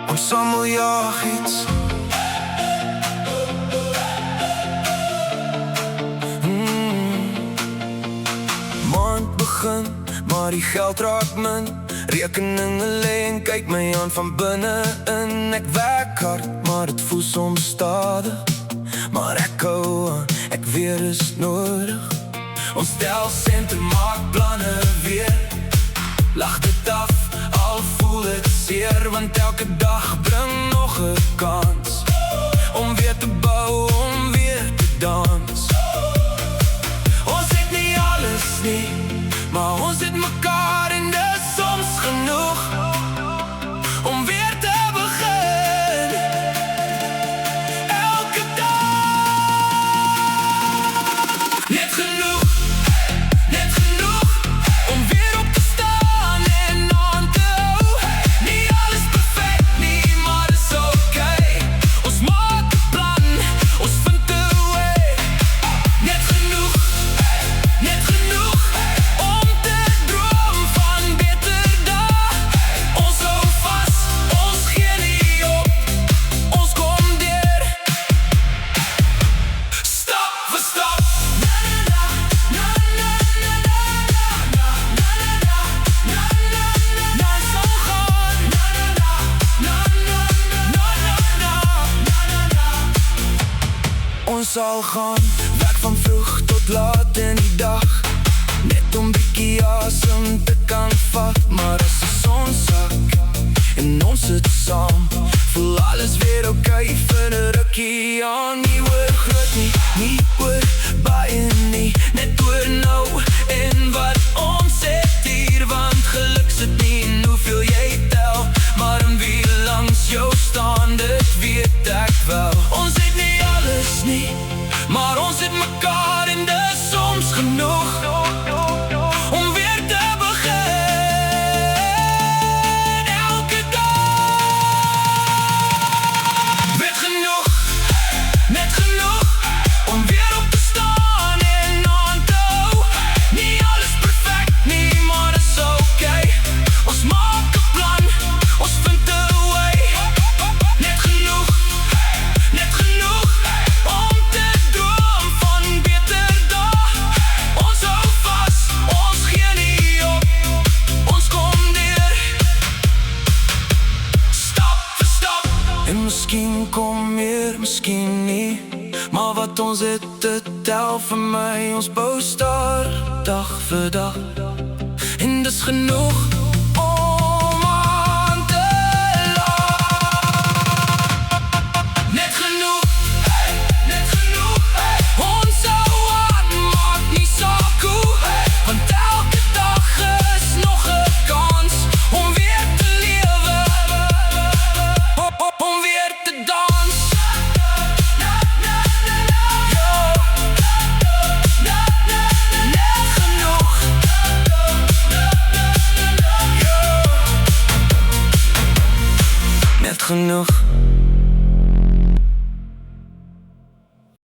Ons saam jag iets. Maand begin, maar die geld raak min. Rekeninge lê en kyk my aan van binne in. Ek werk hard, maar het voel soms stadig. Maar ek hou aan, ek weet is nodig. Ons tel sente, maak planne weer. Lach dit af, al voel het seer. Want elke dag bring nog 'n kans om weer te bou, om weer te dans. Ons het nie alles nie, maar ons het mekaar en dis soms genoeg om weer te begin. Elke dag net genoeg. Net genoeg om weer op te staan en aan te hou. Nie alles perfect nie, maar dis okay. Ons maak 'n plan, ons vind 'n way. Net genoeg om te droom van beter dae. Ons hou vas, ons gee nie op, ons kom deur. Stap vir stap. Ons sal gaan, werk van vroeg tot laat in die dag. Net om bietjie asem te kan vat. Maar as die son sak en ons sit saam, voel alles weer okay vir 'n rukkie aan. Nie oor groot nie, nie oor baie nie, net oor nou en wat ons het hier. Want geluk sit nie in hoeveel jy tel, maar in wie langs jou staan, dit weet ek wel. Ons het nie alles nie, maar ons het mekaar en dis soms genoeg om weer te begin. Elke dag met genoeg om weer op te staan en aan te hou. Nie alles perfect nie, maar dis okay. Ons maak 'n plan, ons vind 'n way. Net genoeg om te droom van beter dae. Ons hou vas, ons gee nie op, ons kom deur. Stap vir stap. En miskien kom meer, miskien nie, maar wat ons het te tel vir my. Ons bou staar, dag vir dag, en dis genoeg om aan te laat. Net genoeg. Ons hou aan, maak nie saak hoe, want elke dag is nog 'n kans om weer te lewe, om weer te dans. Net genoeg.